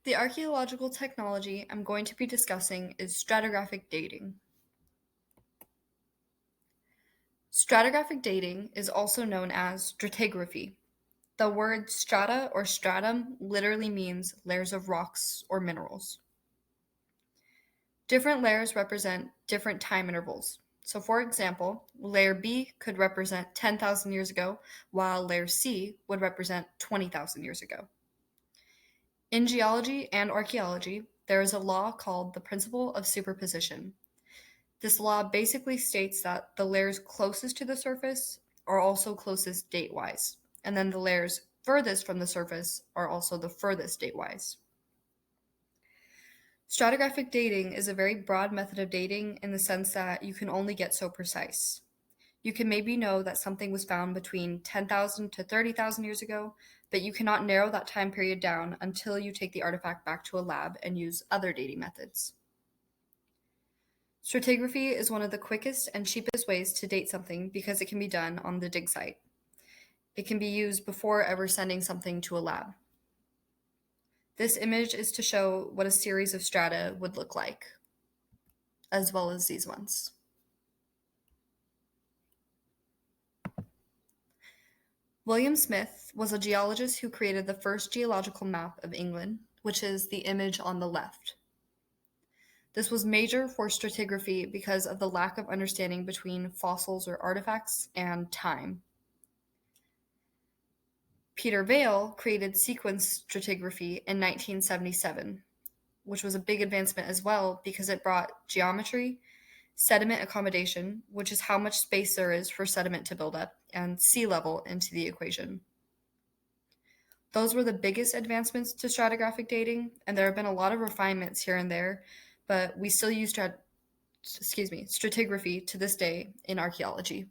The archaeological technology I'm going to be discussing is stratigraphic dating. Stratigraphic dating is also known as stratigraphy. The word strata or stratum literally means layers of rocks or minerals. Different layers represent different time intervals. So, for example, layer B could represent 10,000 years ago, while layer C would represent 20,000 years ago. In geology and archaeology, there is a law called the principle of superposition. This law basically states that the layers closest to the surface are also closest date-wise, and then the layers furthest from the surface are also the furthest date-wise. Stratigraphic dating is a very broad method of dating in the sense that you can only get so precise. You can maybe know that something was found between 10,000 to 30,000 years ago, but you cannot narrow that time period down until you take the artifact back to a lab and use other dating methods. Stratigraphy is one of the quickest and cheapest ways to date something because it can be done on the dig site. It can be used before ever sending something to a lab. This image is to show what a series of strata would look like, as well as these ones. William Smith was a geologist who created the first geological map of England, which is the image on the left. This was major for stratigraphy because of the lack of understanding between fossils or artifacts and time. Peter Vail created sequence stratigraphy in 1977, which was a big advancement as well because it brought geometry, sediment accommodation, which is how much space there is for sediment to build up, and sea level into the equation. Those were the biggest advancements to stratigraphic dating, and there have been a lot of refinements here and there, but we still use stratigraphy to this day in archaeology.